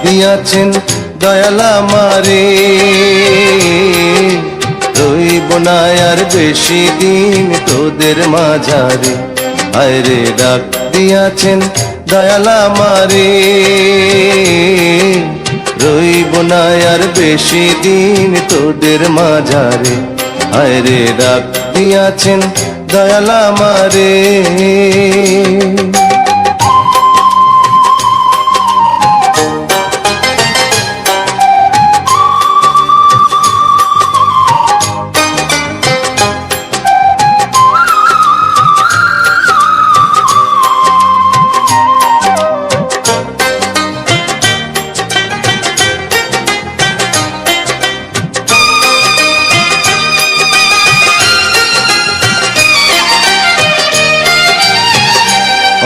দিয়াছেন দয়াল আমারে, রইব না আর বেশি দিন তোদের মাঝারে। হায়রে ডাক দিয়াছেন দয়াল আমারে, রইব না আর বেশি দিন তোদের মাঝারে। হায়রে ডাক দিয়াছেন দয়াল আমারে।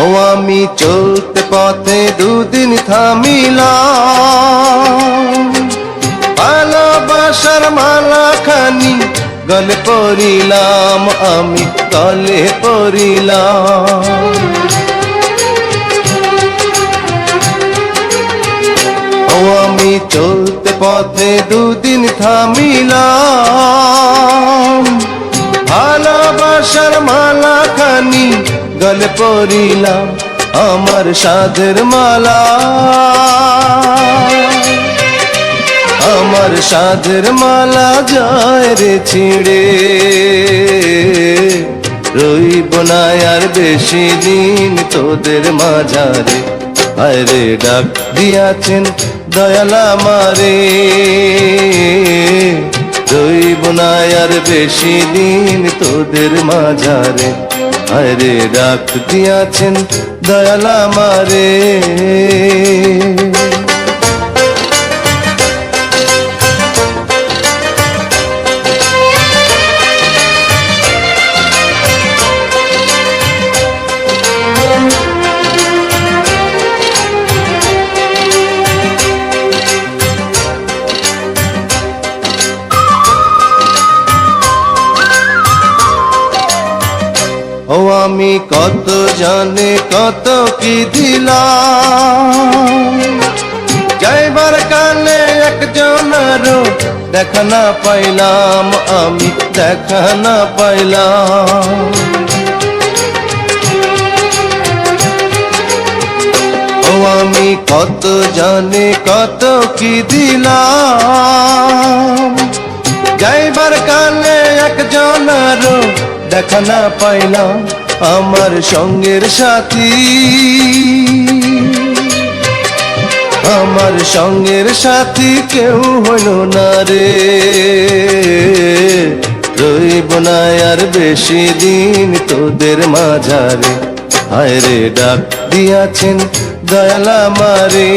ও আমি চলতে পথে দুদিন থামিলাম, ভালোবাসার মালা খানি গলে পরিলাম, আমি গলে পরিলাম। ও আমি চলতে পথে দুদিন থামিলাম, ভালোবাসার মালা খানি গলে পরিলাম, আমার সাধের মালা, আমার সাধের মালা যায় রে ছিঁড়ে, রইব না আর বেশি দিন তোদের মাঝারে। হায়রে ডাক দিয়াছেন দয়াল আমারে, রইব না আর বেশি দিন তোদের মাঝারে। হায়রে ডাক দিয়াছেন দয়াল আমারে। ও আমি কত জানে কত কি দিলাম, যাইবার কালে একজনেরও দেখা না পাইলাম, আমি দেখা না পাইলাম। ও আমি কত জানে কত কি দিলাম, যাইবার কালে একজনেরও দেখা না পাইলাম, আমার সঙ্গের সাথী, আমার সঙ্গের সাথী কেউ হইল না রে, রইব না আর বেশি দিন তোদের মাঝারে। হায়রে ডাক দিয়াছেন দয়াল আমারে,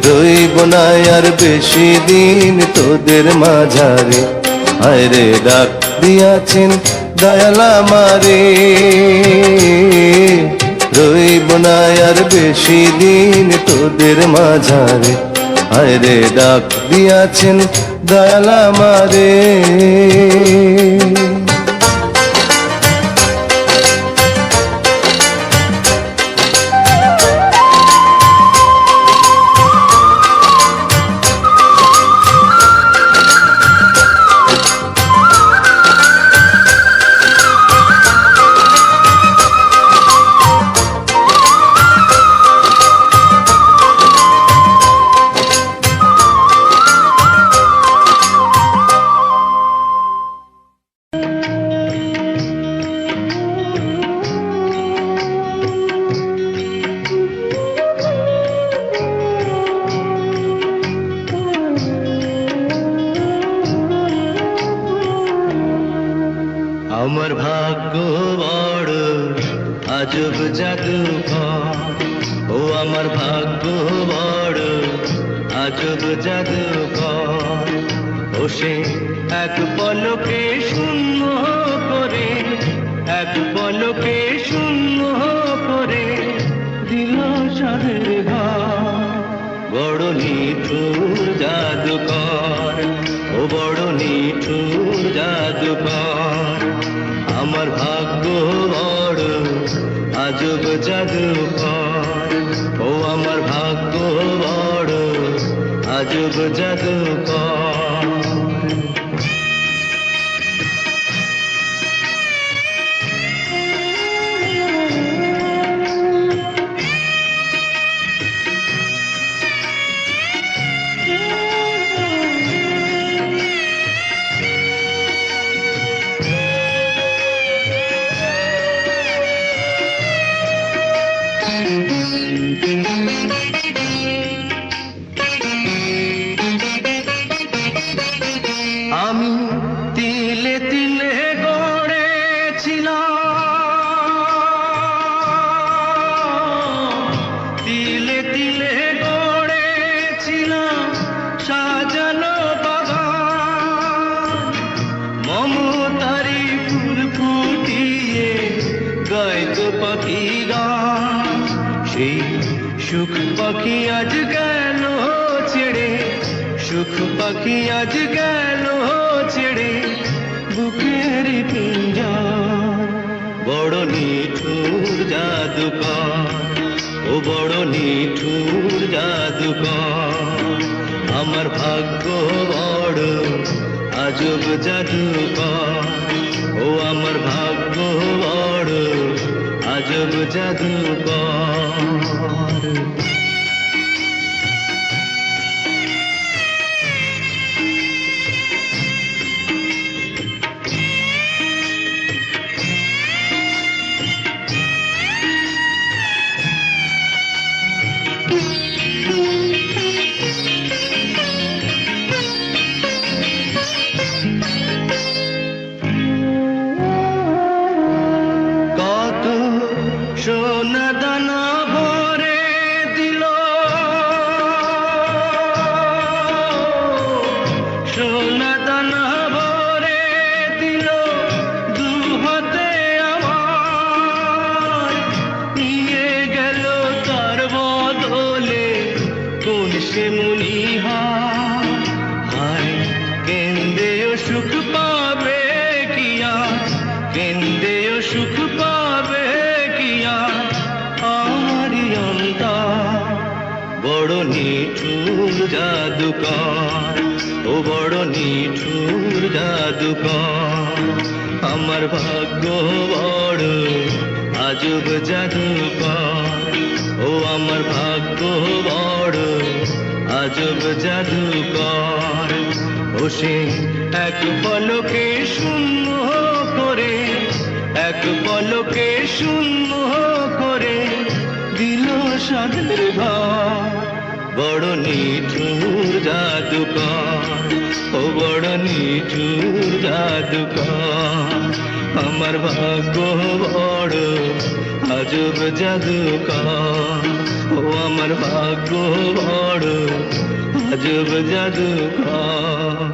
রইব না আর বেশি দিন তোদের মাঝারে। হায়রে ডাক দিয়াছেন দয়াল আমারে, রইব না আর বেশি দিন তোদের মাঝারে। হায়রে ডাক দিয়াছেন দয়াল আমারে। আমার ভাগ্য বড় আজব জাদুকর, ও আমার ভাগ্য বড় আজব জাদুকর। ও সে এক পলকে শূন্য করে, এক পলকে শূন্য করে দিল সাদের ঘর। বড় নিঠুর জাদুকর, ও বড় নিঠুর জাদুকর। আমার ভাগ্য বড় আজব জাদুকর, ও আমার ভাগ্য বড় আজব জাদুকর। আমি তিলে তিলে গড়েছিলাম, তিলে তিলে গড়েছিলাম সাজানো বাগান। মমতারি ফুল ফুটিয়ে গাইতো পাখি গান। সেই সুখ পাখি আজ গেল ছেড়ে, সুখ পাখি আজ গেল ছেড়ে বুকের পিঞ্জর। বড় নিঠুর জাদুকর, ও বড় নিঠুর জাদুকর। আমার ভাগ্য বড় আজব জাদুকর, ও আমার ভাগ্য বড় আজব জাদুকর। সোনা দানা ভরে দিল, সোনা দানা ভরে দিল দু হাতে আমার। নিয়ে গেল তার বদলে কোন সে মনিহার। হায় কেন্দেও সুখ পাবে কিয়া, কেন্দেও সুখ পাবে কিয়া আমারি অন্তর। বড় নিঠুর জাদুকর, ও বড় নিঠুর জাদুকর। আমার ভাগ্য বড় আজব জাদুকর, ও আমার ভাগ্য বড় আজব জাদুকর। ও সে এক পলকে শূন্য করে, এক পলকে শূন্য করে দিল সাদের ঘর। বড় নিঠুর জাদুকর, ও বড় নিঠুর জাদুকর। আমার ভাগ্য বড় আজব জাদুকর, ও আমার ভাগ্য বড় আজব জাদুকর।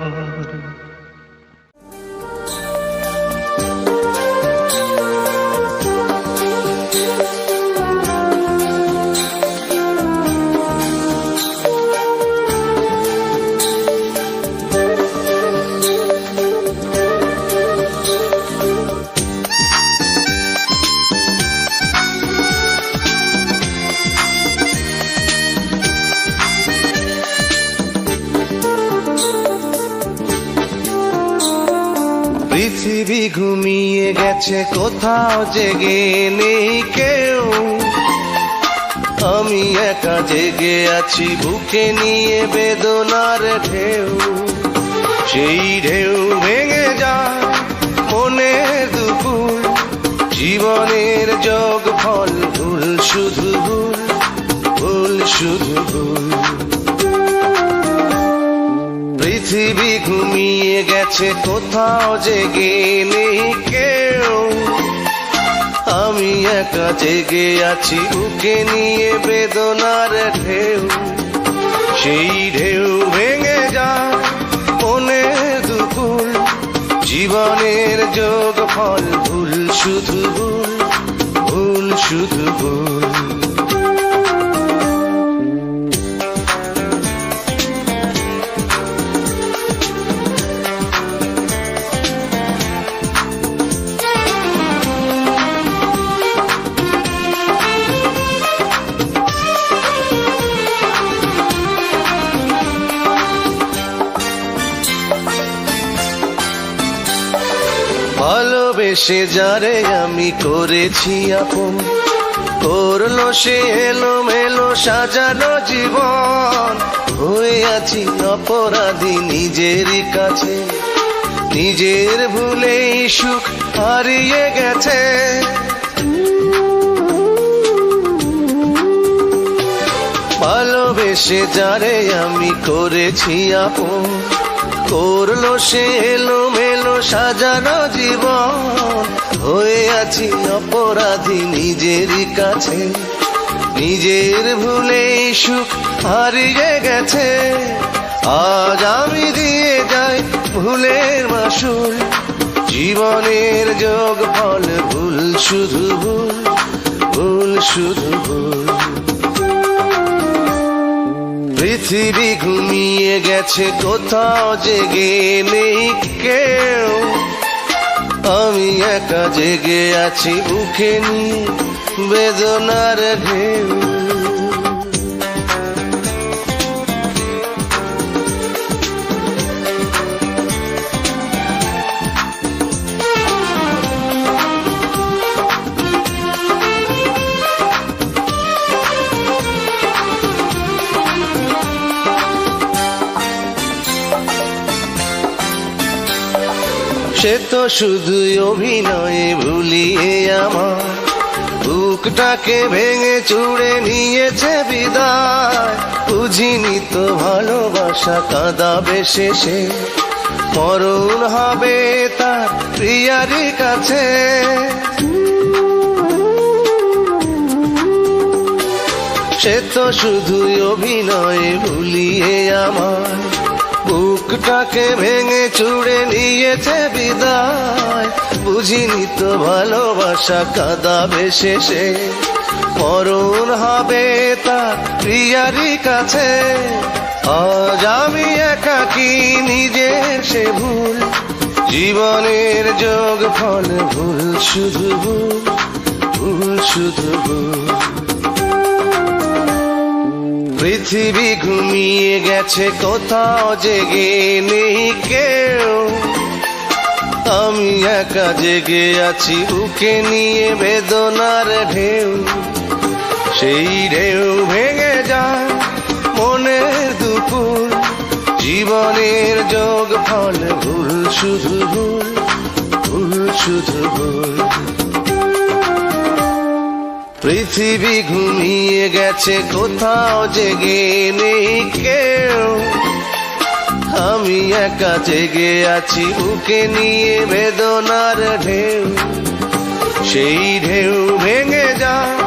পৃথিবী ঘুমিয়ে গেছে, কোথাও জেগে নেই কেউ। আমি একা জেগে আছি, বুকে নিয়ে বেদনার ঢেউ। সেই ঢেউ ভেঙে যায় মনের দুপুর, জীবনের যোগ ফল ভুল শুধু ভুল, ভুল শুধু ভুল। পৃথিবী ঘুমিয়ে গেছে, কোথাও জেগে নেই কেউ। আমি একা জেগে আছি, বুকে নিয়ে বেদনার ঢেউ। সেই ঢেউ ভেঙে যায় মনের দুকুল, জীবনের যোগ ফল ভুল শুধু ভুল, ভুল শুধু ভুল। ভালোবেসে যারে আমি করেছি আপন, করলো সে এলোমেলো সাজানো জীবন। হয়ে আছি অপরাধী নিজেরই কাছে, নিজের ভুলেই সুখ হারিয়ে গেছে। ভালোবেসে যারে আমি করেছি আপন, করলো সে এলোমেলো সাজানো জীবন। হয়ে আছি অপরাধী নিজেরই কাছে, নিজের ভুলেই সুখ হারিয়ে গেছে। আজ আমি দিয়ে যাই ভুলের মাসুল, জীবনের যোগ ফল ভুল শুধু ভুল, ভুল শুধু ভুল। পৃথিবী ঘুমিয়ে গেছে কোথাও জেগে নেই কেউ, আমি একা জেগে আছি বুকে নিয়ে বেদনার ঢেউ। সে তো শুধুই অভিনয়ে ভুলিয়ে আমার বুকটাকে ভেঙে চুড়ে নিয়েছে বিদায়। বুঝিনি তো ভালোবাসা কাঁদাবে শেষে, মরণ হবে তার প্রিয়ারি কাছে। সে তো শুধুই অভিনয়ে ভুলিয়ে আমার বুকটাকে ভেঙে চুড়ে নিয়েছে বিদায়। বুঝিনি তো ভালোবাসা কাঁদাবে শেষে, মরণ হবে তার প্রিয়ারি কাছে। আজ আমি একাকী নিজের সে ভুল, জীবনের যোগ ফল ভুল শুধু ভুল, ভুল শুধু ভুল। পৃথিবী ঘুমিয়ে গেছে কোথাও জেগে নেই কেউ, আমি একা জেগে আছি বুকে নিয়ে বেদনার ঢেউ। সেই ঢেউ ভেঙে যায় মনের দুপুর, জীবনের যোগ ফল ভুল শুধু ভুল, ভুল শুধু ভুল। পৃথিবী ঘুমিয়ে গেছে কোথাও জেগে নেই কেউ, আমি একা জেগে আছি বুকে নিয়ে বেদনার ঢেউ। সেই ঢেউ ভেঙে যায়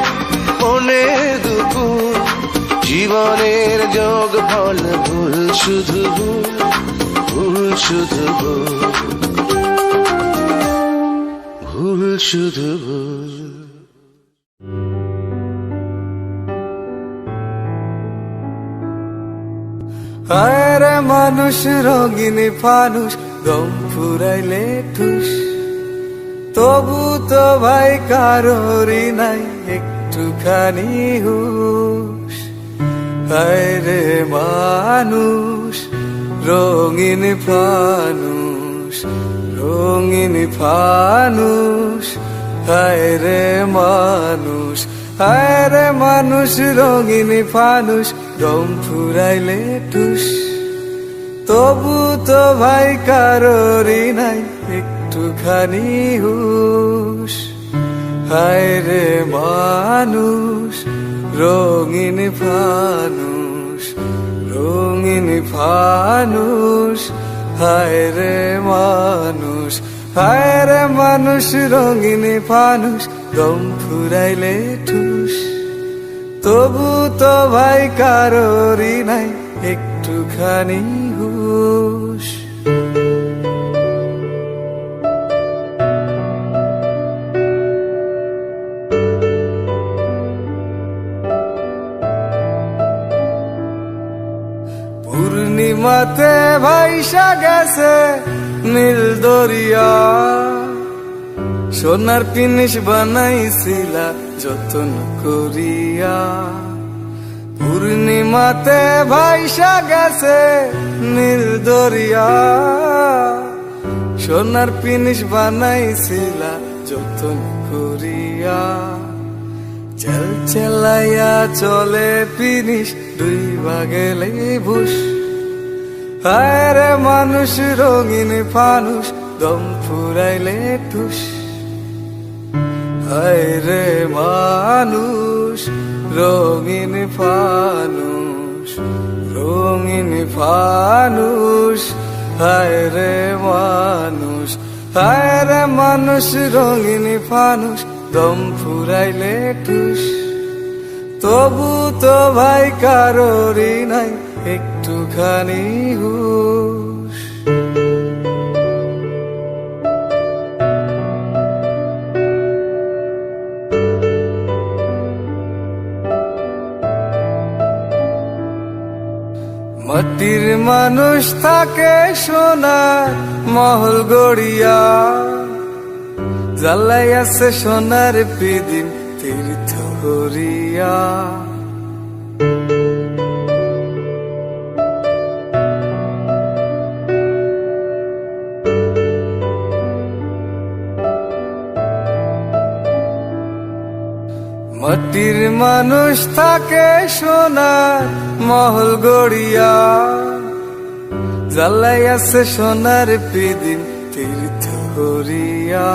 মনের দুপুর, জীবনের যোগ ফল ভুল শুধু ভুল, ভুল শুধু ভুল, ভুল শুধু ভুল। আরে মানুষ রঙিন ফানুষ, দম ফুরাইলে ঠুস, তবু তো ভাই কারোরই নাই একটুখানি হুশ। আরে মানুষ রঙিন ফানুষ, রঙিন ফানুষ। আরে মানুষ, আরে মানুষ রঙিন ফানুষ, দম ফুরাইলে ঠুস, তবু তো ভাই কারোরই নাই একটুখানি হুশ। হায় রে মানুষ রঙিন ফানুষ, রঙিন ফানুষ। হায় রে মানুষ, হায় রে মানুষ রঙিন ফানুষ, দম ফুরাইলে ঠুস, তবু তো ভাই কারোরই নাই একটুখানি হুশ। পূর্ণিমাতে ভাইসা গেছে নীল দরিয়া, সোনার পিনিস বানাইছিলা যতন করিয়া। পূর্ণিমাতে ভাইসা গেছে নীল দরিয়া, সোনার পিনিস বানাইছিলা যতন করিয়া চেল চেলাইয়া চলে পিনিস দুই ভাগেলে ভুষ হায় রে মানুষ রঙিন ফানুষ দম ফুরাইলে ঠুস হায় রে মানুষ রঙিন ফানুষ রঙিন ফানুষ হায় রে মানুষ হায় রে মানুষ রঙিন ফানুষ দম ফুরাইলে ঠুস তবু তো ভাই কারোরই নাই একটুখানি হুশ মাটির মানুষ থাকে সোনার মহল গড়িয়া জ্বালাই আছে সোনার পিদিম তীর্থ হরিয়া মাটির মানুষ থাকে সোনার মহল গড়িয়া জ্বালাই আছে সোনার পিদিম তীর্থ হরিয়া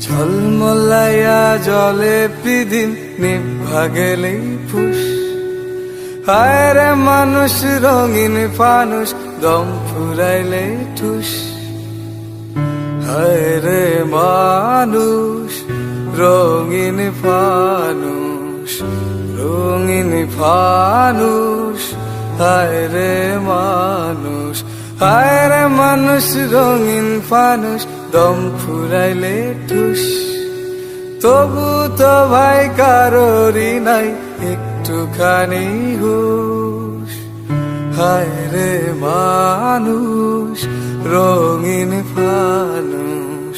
ঝলমলাইয়া জলে পিদিম নিভা গেলেই ফুস হায় রে মানুষ রঙিন ফানুষ দম ফুরাইলে ঠুস হায় রে মানুষ রঙিন ফানুষ রঙিন ফানুষ হায় রে মানুষ হায় রে মানুষ রঙিন ফানুষ দম ফুরাইলে ঠুস তবু তো ভাই কারোরই নাই একটুখানি হুশ হায় রে মানুষ রঙিন ফানুষ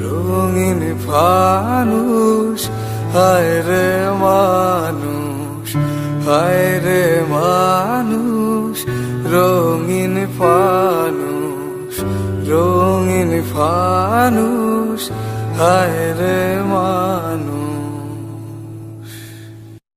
রঙিন ফানুষ হায় রে মানুষ হায় রে মানুষ রঙিন ফানুষ রঙিন ফানুষ হায় রে